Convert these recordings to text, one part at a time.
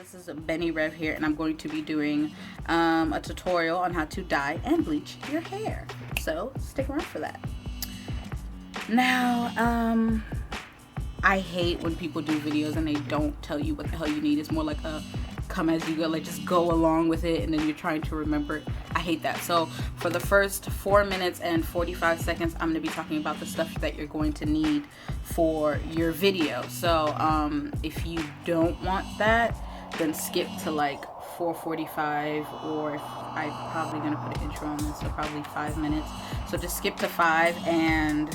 This is IAmBeniRev here, and I'm going to be doing a tutorial on how to dye and bleach your hair. So stick around for that. Now, I hate when people do videos and they don't tell you what the hell you need. It's more like a come as you go, like just go along with it, and then you're trying to remember it. I hate that. So for the first 4 minutes and 45 seconds, I'm going to be talking about the stuff that you're going to need for your video. So if you don't want that, then skip to like 4:45, or I'm probably going to put an intro on this, so probably 5 minutes. So just skip to 5, and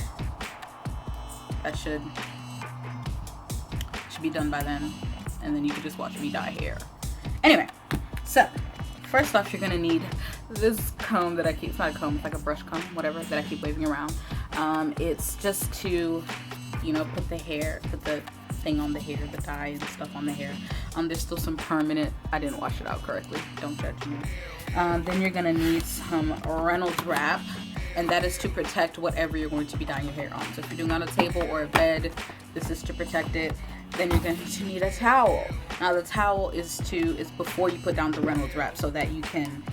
that should be done by then, and then you can just watch me dye hair. Anyway, so first off, you're gonna need this comb that I keep, it's not a comb, it's like a brush comb, whatever, that I keep waving around. It's just to, you know, put the thing on the hair, the dye and stuff on the hair. There's still some permanent, I didn't wash it out correctly, don't judge me. Then you're gonna need some Reynolds wrap, and that is to protect whatever you're going to be dyeing your hair on. So if you're doing on a table or a bed, this is to protect it. Then you're going to need a towel. Now the towel is before you put down the Reynolds wrap, so that you can,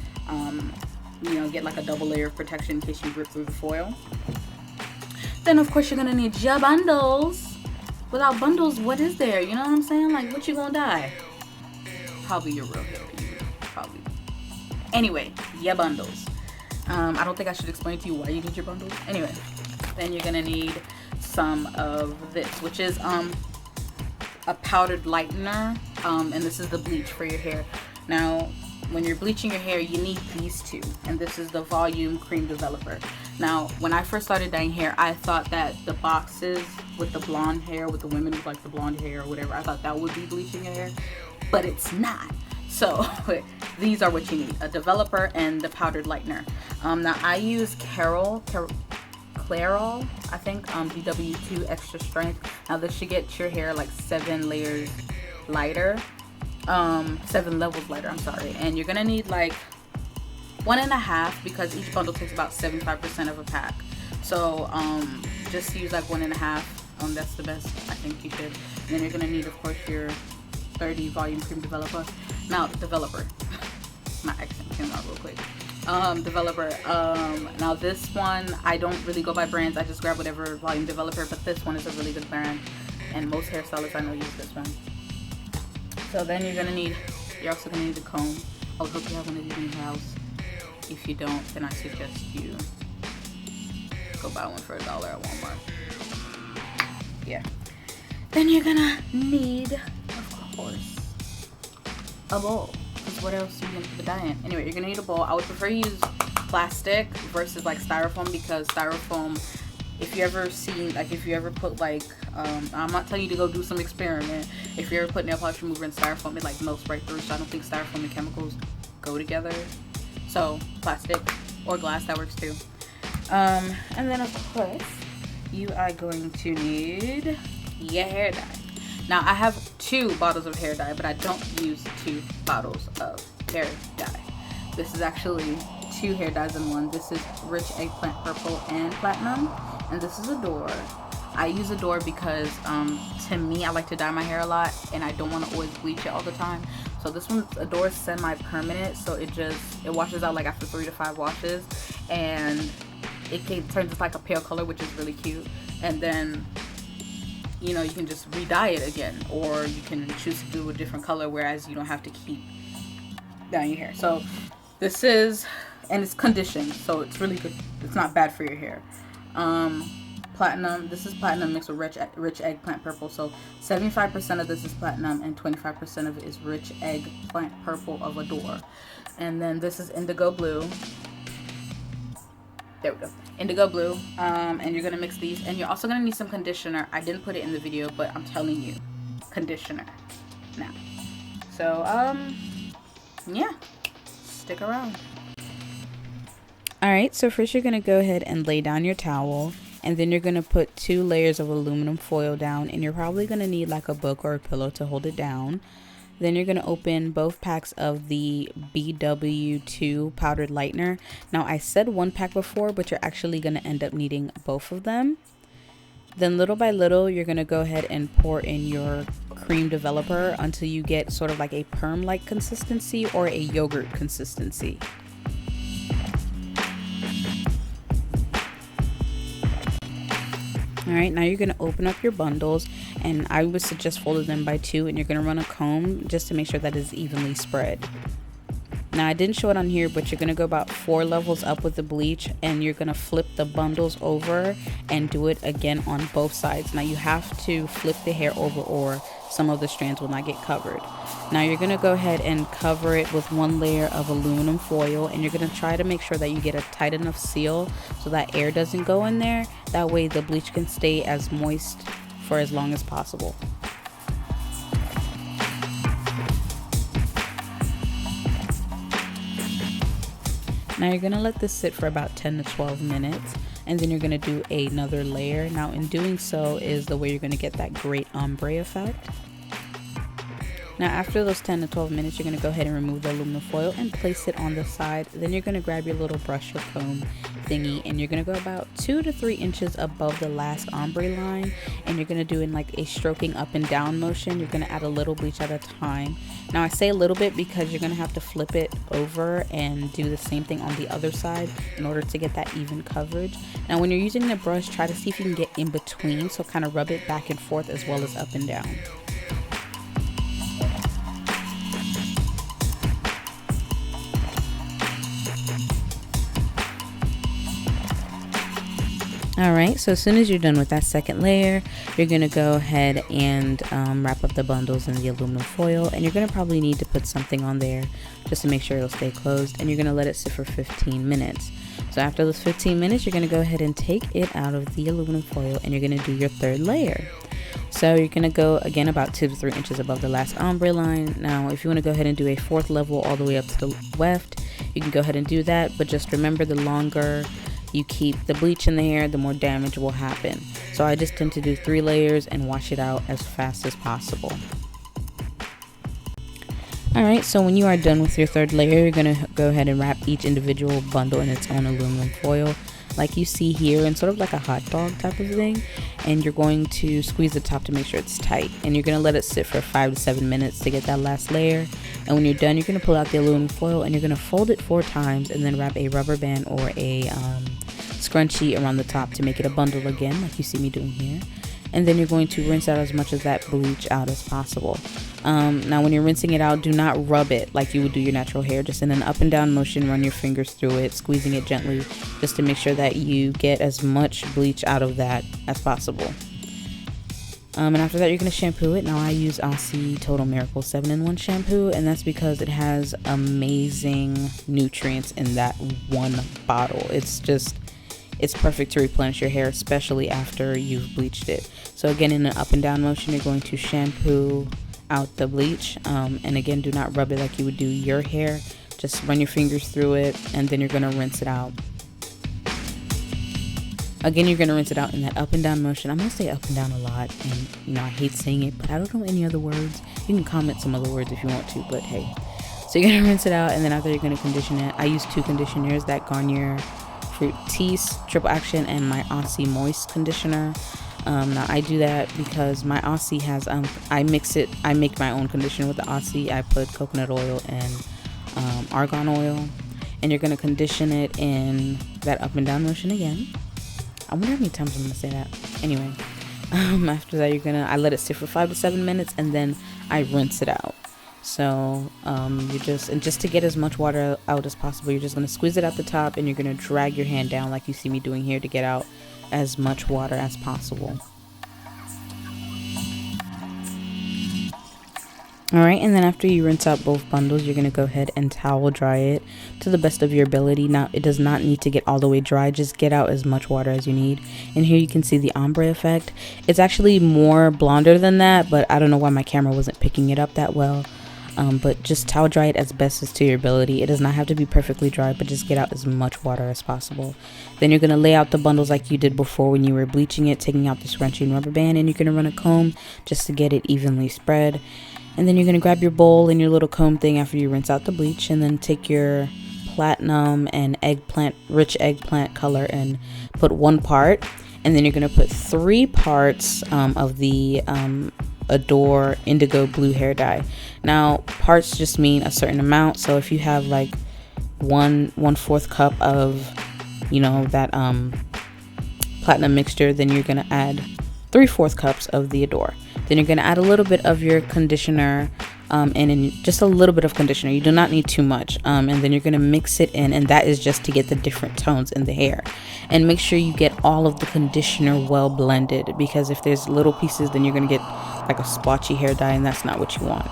you know, get like a double layer of protection in case you rip through the foil. Then of course you're going to need your bundles. Without bundles, what is there? You know what I'm saying? Like, what you gonna dye? Probably your real hair. Probably. Anyway, your bundles. I don't think I should explain to you why you need your bundles. Anyway, then you're gonna need some of this, which is a powdered lightener, and this is the bleach for your hair. Now, when you're bleaching your hair, you need these two, and this is the volume cream developer. Now, when I first started dyeing hair, I thought that the boxes with the blonde hair, with the women with like the blonde hair or whatever, I thought that would be bleaching your hair, but it's not. So these are what you need: a developer and the powdered lightener. Now I use Clairol, I think, BW2 extra strength. Now this should get your hair like 7 layers lighter, 7 levels lighter, I'm sorry. And you're gonna need like 1.5, because each bundle takes about 75% of a pack. So just use like 1.5. That's the best I think you should. And then you're gonna need, of course, your 30 volume cream developer. Now developer, my accent came out real quick. Developer. Now this one, I don't really go by brands. I just grab whatever volume developer, but this one is a really good brand, and most hairstylists I know use this one. So then you're also gonna need the comb. I would hope you have one of these in your house. If you don't, then I suggest you go buy one for $1 at Walmart. Yeah. Then you're gonna need, of course, a bowl. Because what else are you gonna put the dye in? Anyway, you're gonna need a bowl. I would prefer to use plastic versus like styrofoam, because styrofoam, if you ever put like, I'm not telling you to go do some experiment. If you ever put nail polish remover in styrofoam, it like melts right through. So I don't think styrofoam and chemicals go together. So plastic or glass, that works too. And then of course, you are going to need your hair dye. Now I have 2 bottles of hair dye, but I don't use 2 bottles of hair dye. This is actually 2 hair dyes in one. This is Rich Eggplant Purple and Platinum, and this is Adore. I use Adore because to me, I like to dye my hair a lot, and I don't want to always bleach it all the time. So this one's Adore semi-permanent, so it washes out like after 3 to 5 washes, and it turns into like a pale color, which is really cute. And then, you know, you can just re-dye it again, or you can choose to do a different color, whereas you don't have to keep dyeing your hair. So this is, and it's conditioned, so it's really good. It's not bad for your hair. Platinum, this is platinum mixed with rich eggplant purple. So 75% of this is platinum, and 25% of it is rich eggplant purple of Adore. And then this is Indigo Blue. There we go. Indigo Blue. And you're gonna mix these, and you're also gonna need some conditioner. I didn't put it in the video, but I'm telling you, conditioner now. So yeah, stick around. Alright, so first you're gonna go ahead and lay down your towel, and then you're gonna put 2 layers of aluminum foil down, and you're probably gonna need like a book or a pillow to hold it down. Then you're going to open both packs of the BW2 powdered lightener. Now I said 1 pack before, but you're actually going to end up needing both of them. Then little by little, you're going to go ahead and pour in your cream developer until you get sort of like a perm-like consistency or a yogurt consistency. Alright, now you're going to open up your bundles, and I would suggest folding them by 2, and you're going to run a comb just to make sure that it's evenly spread. Now I didn't show it on here, but you're going to go about 4 levels up with the bleach, and you're going to flip the bundles over and do it again on both sides. Now you have to flip the hair over or some of the strands will not get covered. Now you're going to go ahead and cover it with 1 layer of aluminum foil, and you're going to try to make sure that you get a tight enough seal so that air doesn't go in there. That way the bleach can stay as moist for as long as possible. Now you're going to let this sit for about 10 to 12 minutes, and then you're going to do another layer. Now in doing so is the way you're going to get that great ombre effect. Now after those 10 to 12 minutes, you're going to go ahead and remove the aluminum foil and place it on the side. Then you're going to grab your little brush or comb thingy, and you're going to go about 2 to 3 inches above the last ombre line, and you're going to do in like a stroking up and down motion. You're going to add a little bleach at a time. Now I say a little bit because you're going to have to flip it over and do the same thing on the other side in order to get that even coverage. Now when you're using the brush, try to see if you can get in between, so kind of rub it back and forth as well as up and down. Alright, so as soon as you're done with that second layer, you're going to go ahead and wrap up the bundles in the aluminum foil, and you're going to probably need to put something on there just to make sure it'll stay closed, and you're going to let it sit for 15 minutes. So after those 15 minutes, you're going to go ahead and take it out of the aluminum foil, and you're going to do your third layer. So you're going to go again about 2 to 3 inches above the last ombre line. Now if you want to go ahead and do a 4th level all the way up to the weft, you can go ahead and do that, but just remember, the longer you keep the bleach in the hair, the more damage will happen. So I just tend to do 3 layers and wash it out as fast as possible. Alright, so when you are done with your 3rd layer, you're going to go ahead and wrap each individual bundle in its own aluminum foil, like you see here, and sort of like a hot dog type of thing. And you're going to squeeze the top to make sure it's tight, and you're going to let it sit for 5 to 7 minutes to get that last layer. And when you're done, you're going to pull out the aluminum foil, and you're going to fold it 4 times, and then wrap a rubber band or a scrunchie around the top to make it a bundle again, like you see me doing here. And then you're going to rinse out as much of that bleach out as possible. Now when you're rinsing it out, do not rub it like you would do your natural hair. Just in an up and down motion, run your fingers through it, squeezing it gently, just to make sure that you get as much bleach out of that as possible. And after that, you're going to shampoo it. Now I use Aussie Total Miracle 7-in-1 shampoo, and that's because it has amazing nutrients in that one bottle. It's perfect to replenish your hair, especially after you've bleached it. So again, in an up and down motion, you're going to shampoo out the bleach, and again, do not rub it like you would do your hair. Just run your fingers through it, and then you're going to rinse it out. Again, you're going to rinse it out in that up and down motion. I'm going to say up and down a lot, and I hate saying it, but I don't know any other words. You can comment some other words if you want to, but hey. So you're going to rinse it out, and then after, you're going to condition it. I use 2 conditioners, that Garnier Fructis Triple Action and my Aussie Moist conditioner. Now I do that because my Aussie has I make my own conditioner with the Aussie. I put coconut oil and argan oil, and you're going to condition it in that up and down motion again. I wonder how many times I'm going to say that. Anyway, after that, I let it sit for 5 to 7 minutes, and then I rinse it out. So just to get as much water out as possible, you're just going to squeeze it at the top, and you're going to drag your hand down like you see me doing here to get out as much water as possible. Alright, and then after you rinse out both bundles, you're going to go ahead and towel dry it to the best of your ability. Now, it does not need to get all the way dry, just get out as much water as you need. And here you can see the ombre effect. It's actually more blonder than that, but I don't know why my camera wasn't picking it up that well. But just towel dry it as best as to your ability. It does not have to be perfectly dry, but just get out as much water as possible. Then you're going to lay out the bundles like you did before when you were bleaching it, taking out the scrunchie and rubber band, and you're going to run a comb just to get it evenly spread. And then you're going to grab your bowl and your little comb thing after you rinse out the bleach, and then take your platinum and rich eggplant color and put 1 part, and then you're going to put 3 parts of the Adore Indigo Blue hair dye. Now parts just mean a certain amount, so if you have like 1/4 cup of, you know, that platinum mixture, then you're going to add 3/4 cups of the Adore. Then you're going to add a little bit of your conditioner, and in just a little bit of conditioner. You do not need too much. And then you're going to mix it in, and that is just to get the different tones in the hair. And make sure you get all of the conditioner well blended, because if there's little pieces, then you're going to get like a splotchy hair dye, and that's not what you want.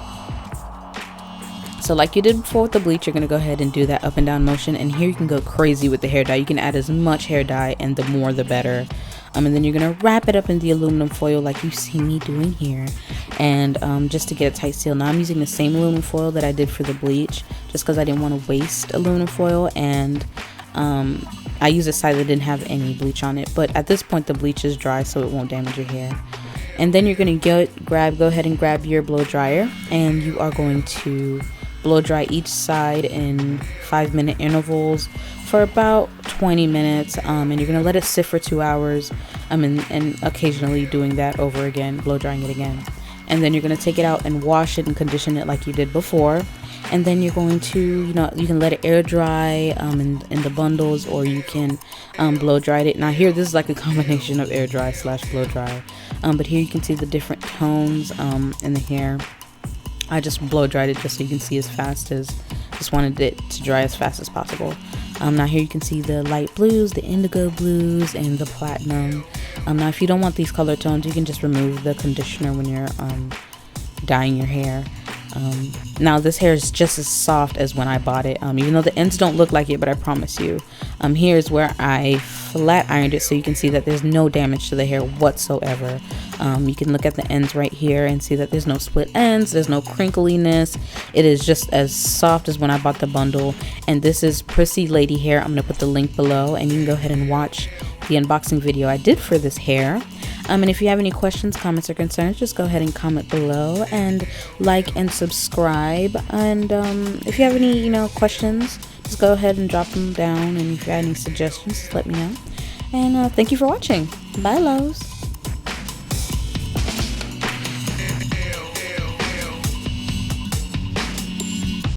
So like you did before with the bleach, you're going to go ahead and do that up and down motion, and here you can go crazy with the hair dye. You can add as much hair dye, and the more the better. And then you're going to wrap it up in the aluminum foil like you see me doing here, and just to get a tight seal. Now I'm using the same aluminum foil that I did for the bleach, just because I didn't want to waste aluminum foil, and I used a side that didn't have any bleach on it, but at this point the bleach is dry, so it won't damage your hair. And then you're going to go ahead and grab your blow dryer, and you are going to blow dry each side in 5-minute intervals for about 20 minutes, and you're going to let it sit for 2 hours, and occasionally doing that over again, blow drying it again. And then you're going to take it out and wash it and condition it like you did before. And then you're going to, you know, you can let it air dry in the bundles, or you can blow dry it. Now here, this is like a combination of air dry / blow dry, but here you can see the different tones in the hair. I just blow dried it just so you can see just wanted it to dry as fast as possible. Now here you can see the light blues, the indigo blues, and the platinum. Now if you don't want these color tones, you can just remove the conditioner when you're dyeing your hair. Now this hair is just as soft as when I bought it, even though the ends don't look like it, but I promise you. Here's where I flat ironed it, so you can see that there's no damage to the hair whatsoever. You can look at the ends right here and see that there's no split ends, there's no crinkliness. It is just as soft as when I bought the bundle. And this is Prissy Lady Hair. I'm gonna put the link below, and you can go ahead and watch the unboxing video I did for this hair. And if you have any questions, comments, or concerns, just go ahead and comment below, and like and subscribe. And if you have any, you know, questions, just go ahead and drop them down. And if you have any suggestions, just let me know. And thank you for watching. Bye, loves.